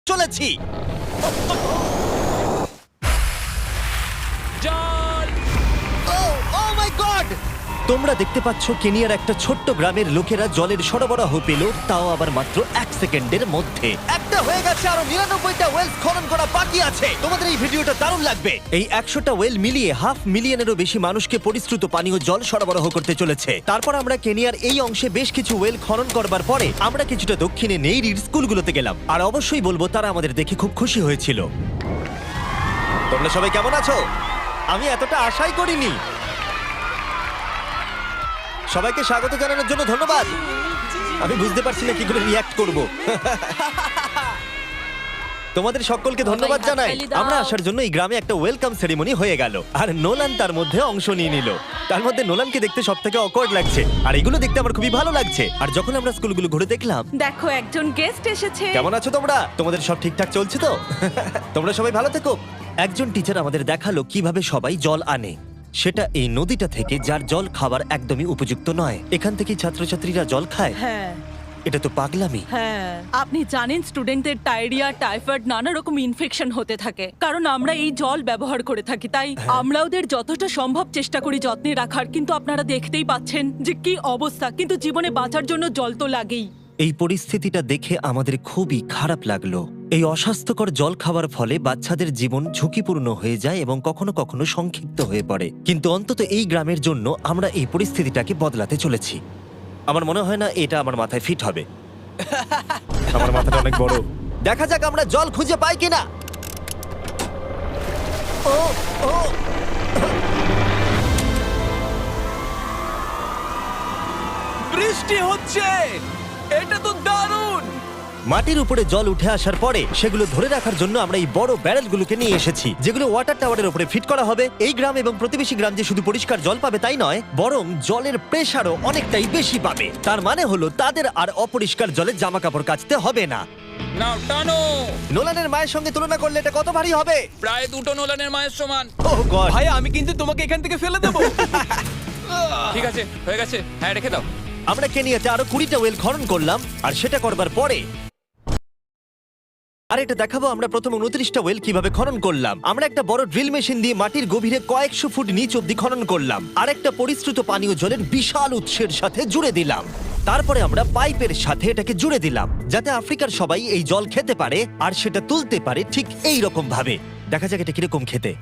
চলেছি। Oh my God! তোমরা দেখতে পাচ্ছ কেনিয়ার একটা ছোট্ট গ্রামের লোকেরা জলের সরবরাহ পেল, তাও আবার মাত্র 1 সেকেন্ডের মধ্যে। একটা হয়ে গেছে, আরো 99টা ওয়েলস খনন করা বাকি আছে। তোমাদের এই ভিডিওটা দারুণ লাগবে। এই 100টা ওয়েল মিলিয়ে 500,000-এরও বেশি মানুষকে পরিশ্রুত পানীয় জল সরবরাহ করতে চলেছে। তারপর আমরা কেনিয়ার এই অংশে বেশ কিছু ওয়েল খনন করবার পরে আমরা কিছুটা দক্ষিণে নেইরির স্কুলগুলোতে গেলাম, আর অবশ্যই বলবো তারা আমাদের দেখে খুব খুশি হয়েছিল। তোমরা সবাই কেমন আছো? আমি এতটা আশাই করিনি। সবাইকে স্বাগত জানানোর জন্য ধন্যবাদ। আমি বুঝতে পারছি না কি করে রিঅ্যাক্ট করব। তোমাদের সকলকে ধন্যবাদ জানাই। আমরা আসার জন্য এই গ্রামে একটা ওয়েলকাম সেরিমনি হয়ে গেল, আর নোলান তার মধ্যে অংশ নিয়ে নিল। তার মধ্যে নোলানকে দেখতে সবথেকে অকওয়ার্ড লাগছে, আর এগুলো দেখতে আমার খুবই ভালো লাগছে। আর যখন আমরা স্কুলগুলো ঘুরে দেখলাম, দেখো একজন গেস্ট এসেছে। কেমন আছো তোমরা? তোমাদের সব ঠিকঠাক চলছে তো? তোমরা সবাই ভালো থেকো। একজন টিচার আমাদের দেখালো কিভাবে সবাই জল আনে। সেটা এই নদীটা থেকে, যার জল খাবার একদমই উপযুক্ত নয়। এখান থেকে ছাত্রছাত্রীরা জল খায়। হ্যাঁ এটা তো পাগলামি। হ্যাঁ, আপনি জানেন স্টুডেন্টদের ডায়রিয়া, টাইফয়েড, নানা রকম ইনফেকশন হতে থাকে, কারণ আমরা এই জল ব্যবহার করে থাকি। তাই আমরা ওদের যতটা সম্ভব চেষ্টা করি যত্নে রাখার, কিন্তু আপনারা দেখতেই পাচ্ছেন যে কি অবস্থা। কিন্তু জীবনে বাঁচার জন্য জল তো লাগেই। এই পরিস্থিতিটা দেখে আমাদের খুবই খারাপ লাগলো। এই অস্বাস্থ্যকর জল খাওয়ার ফলে বাচ্চাদের জীবন ঝুঁকিপূর্ণ হয়ে যায় এবং কখনো কখনো সংক্ষিপ্ত হয়ে পড়ে। কিন্তু অন্তত এই গ্রামের জন্য আমরা এই পরিস্থিতিটাকে বদলাতে চলেছি। আমার মনে হয় না এটা আমার মাথায় ফিট হবে। আমার মাথাটা অনেক বড়। দেখা যাক আমরা জল খুঁজে পাই কিনা। ও ও বৃষ্টি হচ্ছে, এটা তো দারুণ। মাটির উপরে জল উঠে আসার পরে সেগুলো ধরে রাখার জন্য আমরা এই বড় ব্যারেলগুলোকে নিয়ে এসেছি, যেগুলো ওয়াটার টাওয়ারের উপরে ফিট করা হবে। এই গ্রাম এবং প্রতিবেশী গ্রাম যে শুধু পরিষ্কার জল পাবে তাই নয়, বরং জলের প্রেসারও অনেকটাই বেশি পাবে। তার মানে হলো তাদের আর অপরিষ্কার জলে জামা কাপড় কাচতে হবে না। নাও টানো। নোলানের মায়ের সঙ্গে তুলনা করলে এটা কত ভারী হবে? প্রায় 2 নোলানের মায়ের সমান। ওহ গড! ভাই আমি কিন্তু তোমাকে এখান থেকে ফেলে দেবো। ঠিক আছে, হয়ে গেছে। হ্যাঁ, রেখে দাও। আমরা কেনিয়াতে আরো 20টা ওয়েল খনন করলাম, আর সেটা করবার পরে আর এটা দেখাবো আমরা প্রথম 29টা ওয়েল কিভাবে খনন করলাম। আমরা একটা বড় ড্রিল মেশিন দিয়ে মাটির গভীরে কয়েকশো ফুট নিচ অব্দি খনন করলাম, আর একটা পরিশ্রুত পানীয় জলের বিশাল উৎসের সাথে জুড়ে দিলাম। তারপরে আমরা পাইপের সাথে এটাকে জুড়ে দিলাম, যাতে আফ্রিকার সবাই এই জল খেতে পারে আর সেটা তুলতে পারে ঠিক এই রকম ভাবে। দেখা যাক এটা কিরকম খেতে।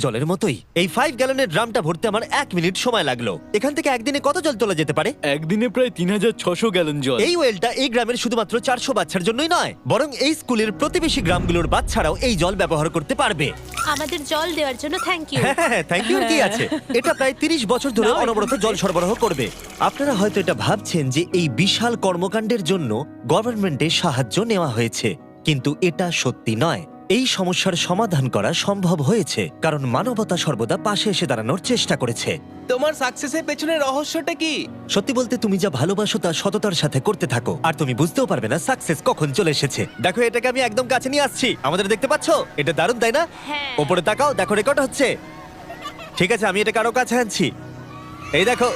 জলের মতোই। এই 5 গ্যালনের ড্রামটা ভরতে আমার 1 মিনিট সময় লাগলো। এখান থেকে একদিনে কত জল তোলা যেতে পারে? একদিনে প্রায় 3600 গ্যালন জল। এই ওয়েলটা এই গ্রামের শুধুমাত্র 400 বাচ্চার জন্যই নয়, বরং এই স্কুলের প্রতিবেশী গ্রামগুলোর বাচ্চারাও এই জল ব্যবহার করতে পারবে। আমাদের জল দেওয়ার জন্য থ্যাংক ইউ। হ্যাঁ, থ্যাংক ইউ কি আছে। এটা প্রায় 30 বছর ধরে নাও, অনবরত জল সরবরাহ করবে। আপনারা হয়তো এটা ভাবছেন যে এই বিশাল কর্মকাণ্ডের জন্য গভর্নমেন্টের সাহায্য নেওয়া হয়েছে, কিন্তু এটা সত্যি নয়। এই সমস্যার সমাধান করা সম্ভব হয়েছে কারণ মানবতা সর্বদা পাশে এসে দাঁড়ানোর চেষ্টা করেছে। তোমার সাকসেসের পেছনে রহস্যটা কি? সত্যি বলতে, তুমি যা ভালোবাসো তা সততার সাথে করতে থাকো, আর তুমি বুঝতেও পারবে না সাকসেস কখন চলে এসেছে। দেখো, এটাকে আমি একদম কাছে নিয়ে আসছি। আমাদের দেখতে পাচ্ছ? এটা দারুণ, তাই না? হ্যাঁ। ওপরে তাকাও, দেখো রেকর্ড হচ্ছে। ঠিক আছে, আমি এটাকে আরো কাছে আনছি। এই দেখো।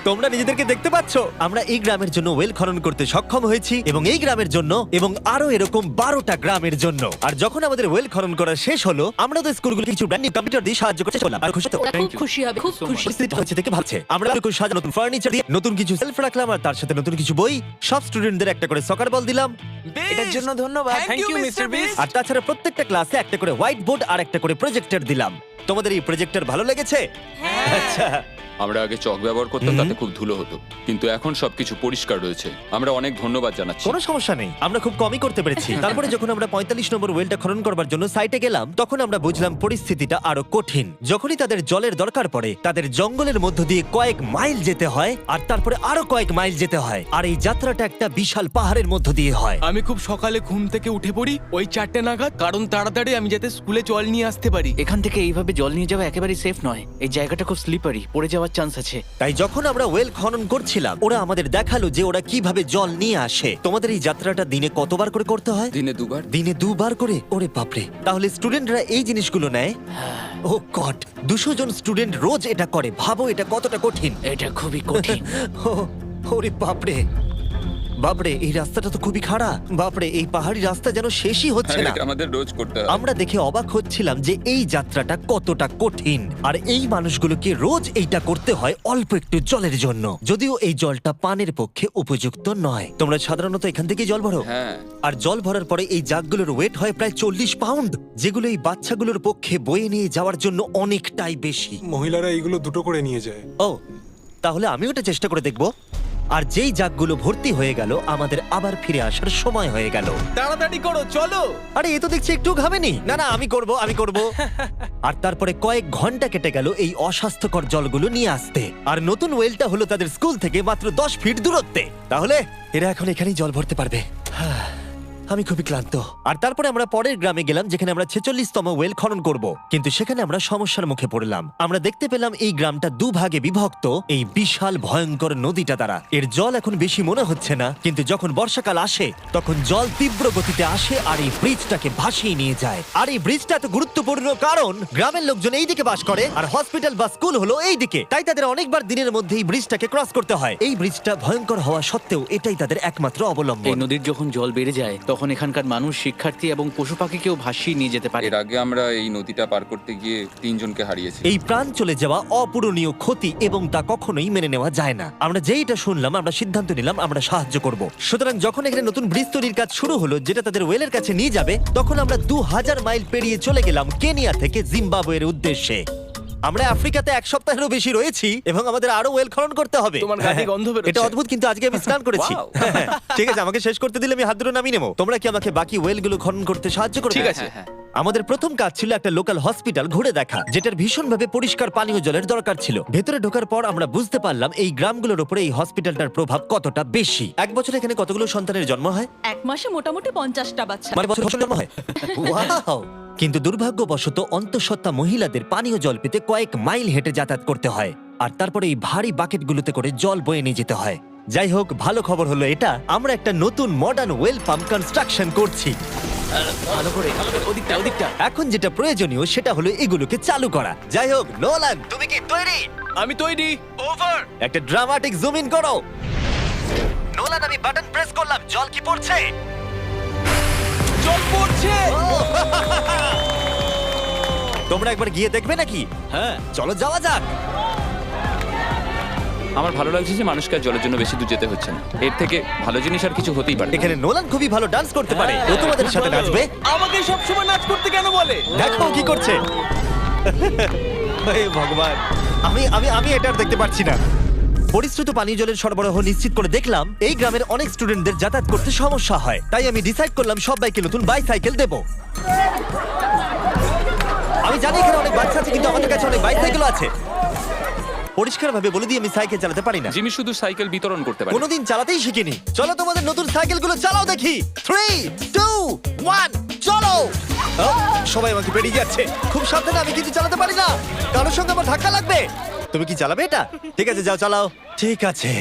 তোমরা নিজেদেরকে দেখতে পাচ্ছ? আমরা এই গ্রামের জন্য ওয়েল খনন করতে সক্ষম হয়েছি, এবং এই গ্রামের জন্য, এবং আরো এরকম 12টা গ্রামের জন্য। আর যখন আমাদের ওয়েল খনন করা শেষ হলো, আমরা তো স্কুলগুলো কিছু ব্র্যান্ড নিউ কম্পিউটার দিয়ে সাহায্য করতে চললাম। আর খুশি তো? ওরা খুব খুশি হবে, খুব খুশি। পরিস্থিতি হচ্ছে দেখে ভাবছে। আমরা একটু সাজানো নতুন ফার্নিচার দিয়ে নতুন কিছু সেলফ রাখলাম, আর তার সাথে নতুন কিছু বই। সব স্টুডেন্টদের একটা করে সকার বল দিলাম। এটার জন্য ধন্যবাদ। Thank you, Mr. Beast. আর তাছাড়া প্রত্যেকটা ক্লাসে একটা করে হোয়াইট বোর্ড আর একটা করে প্রজেক্টর দিলাম। তোমাদের এই প্রজেক্টর ভালো লেগেছে? আচ্ছা। আমরা আগে চক ব্যবহার করতাম, তাতে খুব ধুলো হতো, কিন্তু এখন সবকিছু পরিষ্কার রয়েছে। আমরা অনেক ধন্যবাদ জানাচ্ছি। কোনো সমস্যা নেই, আমরা খুব কমই করতে পেরেছি। তারপরে যখন আমরা 45 নম্বর ওয়েলটা খনন করবার জন্য সাইটে গেলাম, তখন আমরা বুঝলাম পরিস্থিতিটা আরো কঠিন। যখনই তাদের জলের দরকার পড়ে, তাদের জঙ্গলের মধ্য দিয়ে কয়েক মাইল যেতে হয়, আর তারপরে আরো কয়েক মাইল যেতে হয়, আর এই যাত্রাটা একটা বিশাল পাহাড়ের মধ্য দিয়ে হয়। আমি খুব সকালে ঘুম থেকে উঠে পড়ি ওই 4টে নাগাদ, কারণ তাড়াতাড়ি আমি যাতে স্কুলে জল নিয়ে আসতে পারি। এখান থেকে এইভাবে জল নিয়ে যাওয়া একেবারেই সেফ নয়। এই জায়গাটা খুব স্লিপারি, পড়ে যাওয়ার চান্স আছে। তাই যখন আমরা ওয়েল খনন করছিলাম, ওরা আমাদের দেখালো যে ওরা কিভাবে জল নিয়ে আসে। তোমাদের এই যাত্রাটা দিনে কতবার করে করতে হয়? দিনে 2 বার। দিনে 2 বার করে? ওরে বাপরে! তাহলে স্টুডেন্টরা এই জিনিসগুলো নেয়? ও গড, 200 জন স্টুডেন্ট রোজ এটা করে। ভাবো এটা কতটা কঠিন। এটা খুবই কঠিন। ওরে বাপরে! বাপরে, এই রাস্তাটা তো খুবই খারাপ। বাপরে, এই পাহাড়ি রাস্তা যেন শেষই হচ্ছে না। এটা আমাদের রোজ করতে হয়। আমরা দেখে অবাক হচ্ছিলাম যে এই যাত্রাটা কতটা কঠিন, আর এই মানুষগুলোকে রোজ এইটা করতে হয় অল্প একটু জলের জন্য, যদিও এই জলটা পানের পক্ষে উপযুক্ত নয়। তোমরা সাধারণত এখান থেকে জল ভরো, হ্যাঁ। আর জল ভরার পরে এই জাগগুলোর ওয়েট হয় প্রায় 40 পাউন্ড, যেগুলো এই বাচ্চাগুলোর পক্ষে বয়ে নিয়ে যাওয়ার জন্য অনেকটাই বেশি। মহিলারা এইগুলো দুটো করে নিয়ে যায়। ও, তাহলে আমিও এটা চেষ্টা করে দেখব। আর যেই জাগগুলো ভর্তি হয়ে গেল, আমাদের আবার ফিরে আসার সময় হয়ে গেল। তাড়াতাড়ি করো, চলো। আরে এ তো দেখছি একটু ঘামেনি। না না, আমি করব। আর তারপরে কয়েক ঘন্টা কেটে গেল এই অস্বাস্থ্যকর জলগুলো নিয়ে আসতে, আর নতুন ওয়েলটা হলো তাদের স্কুল থেকে মাত্র 10 ফিট দূরত্বে। তাহলে এরা এখন এখানেই জল ভরতে পারবে। আমি খুবই ক্লান্ত। আর তারপরে আমরা পরের গ্রামে গেলাম, যেখানে আমরা 46তম ওয়েল খনন করব। কিন্তু সেখানে আমরা সমস্যার মুখে পড়লাম। আমরা দেখতে পেলাম এই গ্রামটা দুভাগে বিভক্ত এই বিশাল ভয়ঙ্কর নদীটা দ্বারা। এর জল এখন বেশি মনে হচ্ছে না, কিন্তু যখন বর্ষাকাল আসে তখন জল তীব্র গতিতে আসে আর এই ব্রিজটাকে ভাসিয়ে নিয়ে যায়। আর এই ব্রিজটা এত গুরুত্বপূর্ণ কারণ গ্রামের লোকজন এই দিকে বাস করে, আর হসপিটাল বা স্কুল হলো এই দিকে। তাই তাদের অনেকবার দিনের মধ্যে এই ব্রিজটাকে ক্রস করতে হয়। এই ব্রিজটা ভয়ঙ্কর হওয়া সত্ত্বেও এটাই তাদের একমাত্র এই অবলম্বন। নদীর যখন জল বেড়ে যায় তখন এখানকার মানুষ, শিক্ষার্থী এবং পশু পাখিকেও ভাসিয়ে নিয়ে যেতে পারে। এর আগে আমরা এই নদীটা পার করতে গিয়ে 3 জনকে হারিয়েছি। এই প্রাণ চলে যাওয়া অপূরণীয় ক্ষতি, এবং তা কখনোই মেনে নেওয়া যায় না। আমরা যেইটা শুনলাম, আমরা সিদ্ধান্ত নিলাম আমরা সাহায্য করব। সুতরাং যখন এখানে নতুন ব্রিজ তৈরির কাজ শুরু হলো, যেটা তাদের ওয়েলের কাছে নিয়ে যাবে, তখন আমরা 2000 মাইল পেরিয়ে চলে গেলাম কেনিয়া থেকে জিম্বাবুয়ের উদ্দেশ্যে। আমরা আফ্রিকাতে 1 সপ্তাহেরও বেশি রয়েছি, এবং আমাদের আরো ওয়েল খনন করতে হবে। তোমার গা দিয়ে গন্ধ বেরোচ্ছে। এটা অদ্ভুত, কিন্তু আজকে আমি স্নান করেছি। Wow! ঠিক আছে, আমাকে শেষ করতে দিলে আমি হাত দুটো নামিয়ে নেবো। তোমরা কি আমাকে বাকি ওয়েলগুলো খনন করতে সাহায্য করবে? ঠিক আছে। হ্যাঁ, আমাদের প্রথম কাজ ছিল একটা লোকাল হসপিটাল ঘুরে দেখা, যেটার ভীষণভাবে পরিষ্কার পানীয় জলের দরকার ছিল। ভেতরে ঢোকার পর আমরা বুঝতে পারলাম এই গ্রামগুলোর উপরে এই হসপিটালটার প্রভাব কতটা বেশি। এক বছরে এখানে কতগুলো সন্তানের জন্ম হয়? এক মাসে মোটামুটি 50টা বাচ্চা। মানে বছর জন্ম হয়। Wow! কিন্তু দুর্ভাগ্যবশত অন্তঃসত্ত্বা মহিলাদের পানীয় জল পেতে কয়েক মাইল হেঁটে যাতায়াত করতে হয়, আর তারপরে এই ভারী বাকেটগুলোতে করে জল বয়ে নিয়ে যেতে হয়। যাই হোক, ভালো খবর হলো এটা, আমরা একটা নতুন মডার্ন ওয়েল পাম্প কনস্ট্রাকশন করছি। ভালো করে, ওদিকটা। এখন যেটা প্রয়োজনীয় সেটা হলো এগুলোকে চালু করা। যাই হোক, নোলান, তুমি কি তৈরি? আমি তৈরি। ওভার। একটা ড্রামাটিক জুম ইন করো। নোলান, আমি বাটন প্রেস করলাম, জল কি পড়ছে? জল পড়ছে। তোমরা একবার গিয়ে দেখবে নাকি? হ্যাঁ, চলো যাওয়া যাক। আমার ভালো লাগছে যে মানুষকে আর জলের জন্য বেশি দূর যেতে হচ্ছে না। এর থেকে ভালো জিনিস আর কিছু হতেই পারে না। এখানে নোলান খুবই ভালো ডান্স করতে পারে। ও তোমাদের সাথে নাচবে। আমাকে সবসময় নাচ করতে কেন বলে? দেখো ও কি করছে। হে ভগবান, আমি আমি আমি এটা আর দেখতে পারছি না। পরিশ্রুত পানীয় জলের সরবরাহ নিশ্চিত করে দেখলাম এই গ্রামের অনেক স্টুডেন্টদের যাতায়াত করতে সমস্যা হয়। তাই আমি ডিসাইড করলাম সবাইকে নতুন বাইসাইকেল দেব। আমি জানি এখানে অনেক বাচ্চা আছে, কিন্তু আমাদের কাছে অনেক বাইসাইকেলও আছে। পরিষ্কারভাবে বলে দিই, আমি সাইকেল চালাতে পারি না। জিমি শুধু সাইকেল বিতরণ করতে পারে। কোনোদিন চালাতেই শিখিনি। চলো তোমাদের নতুন সাইকেলগুলো চালাও দেখি। 3, 2, 1, চলো। ও, সবাই আমাকে পেরিয়ে যাচ্ছে। খুব সাবধানে, আমি কিছু চালাতে পারি না। কারোর সঙ্গে আমার ধাক্কা লাগবে। তুমি কি চালাবে এটা? ঠিক আছে, যাও চালাও। ঠিক আছে।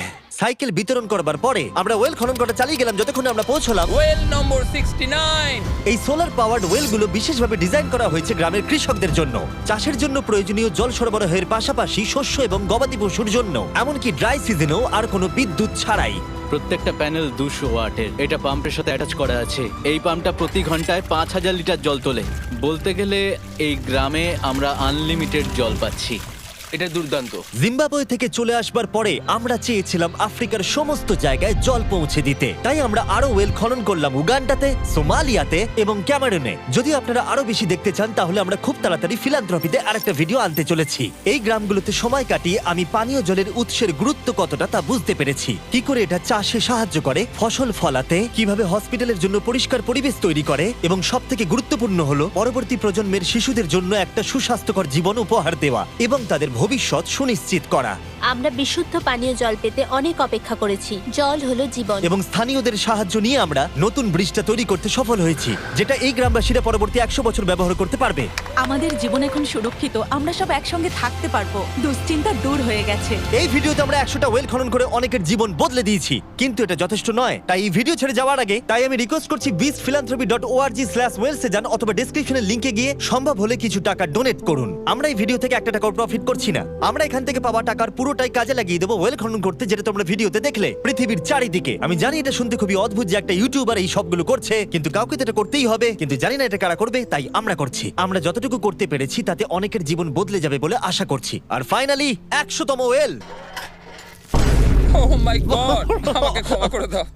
সাইকেল বিতরণ করবার পরে আমরা ওয়েল খনন করা চালিয়ে গেলাম যতক্ষণ আমরা পৌঁছলাম ওয়েল নম্বর 69। এই সোলার পাওয়ার্ড ওয়েলগুলো বিশেষভাবে ডিজাইন করা হয়েছে গ্রামের কৃষকদের জন্য। চাষের জন্য প্রয়োজনীয় জল সরবরাহের পাশাপাশি শস্য এবং গবাদি পশুর জন্য, এমনকি ড্রাই সিজনেও আর কোনো বিদ্যুৎ ছাড়াই। প্রত্যেকটা প্যানেল 200 ওয়াটের। এটা পাম্পের সাথে অ্যাটাচ করা আছে। এই পাম্পটা প্রতি ঘন্টায় 5000 লিটার জল তোলে। বলতে গেলে এই গ্রামে আমরা আনলিমিটেড জল পাচ্ছি। এটা দুর্দান্ত। জিম্বাবুয়ে থেকে চলে আসবার পরে আমরা চেয়েছিলাম আফ্রিকার সমস্ত জায়গায় জল পৌঁছে দিতে। তাই আমরা আরো ওয়েল খনন করলাম উগান্ডাতে, সোমালিয়াতে এবং ক্যামেরুনে। যদি আপনারা আরো বেশি দেখতে চান, তাহলে আমরা খুব তাড়াতাড়ি ফিলান্থ্রপিতে আরেকটা ভিডিও আনতে চলেছি। এই গ্রামগুলোতে সময় কাটিয়ে আমি পানীয় জলের উৎসের গুরুত্ব কতটা তা বুঝতে পেরেছি। কি করে এটা চাষে সাহায্য করে, ফসল ফলাতে, কিভাবে হসপিটালের জন্য পরিষ্কার পরিবেশ তৈরি করে, এবং সবথেকে গুরুত্বপূর্ণ হলো পরবর্তী প্রজন্মের শিশুদের জন্য একটা সুস্বাস্থ্যকর জীবন উপহার দেওয়া এবং তাদের ভবিষ্যৎ সুনিশ্চিত করা। আমরা বিশুদ্ধ পানীয় জল পেতে অনেক অপেক্ষা করেছি। জল হলো জীবন। এবং স্থানীয়দের সাহায্য নিয়ে আমরা নতুন ব্রিজটা তৈরি করতে সফল হয়েছি, যেটা এই গ্রামবাসীরা পরবর্তী 100 বছর ব্যবহার করতে পারবে। আমাদের জীবন এখন সুরক্ষিত। আমরা সব একসঙ্গে থাকতে পারবো। দুশ্চিন্তা দূর হয়ে গেছে। এই ভিডিওতে আমরা 100টা ওয়েল খনন করে অনেকের জীবন বদলে দিয়েছি, কিন্তু এটা যথেষ্ট নয়। তাই এই ভিডিও ছেড়ে যাওয়ার আগে আমি রিকোয়েস্ট করছি beastphilanthropy.org/wales এ যান, অথবা ডেসক্রিপশনের লিংকে গিয়ে সম্ভব হলে কিছু টাকা ডোনেট করুন। আমরা এই ভিডিও থেকে 1 টাকাও প্রফিট করছি না। আমরা এখান থেকে পাওয়া টাকার পুরো পুরোটাই কাজে লাগিয়ে দেবো ওয়েল খনন করতে, যেটা তোমরা ভিডিওতে দেখলে পৃথিবীর চারিদিকে। আমি জানি এটা শুনতে খুবই অদ্ভুত যে একটা ইউটিউবার এই সবগুলো করছে, কিন্তু কাউকে তো এটা করতেই হবে। কিন্তু জানি না এটা কারা করবে, তাই আমরা করছি। আমরা যতটুকু করতে পেরেছি তাতে অনেকের জীবন বদলে যাবে বলে আশা করছি। আর ফাইনালি 100তম ওয়েল। ও মাই গড, আমাকে ক্ষমা করে দাও।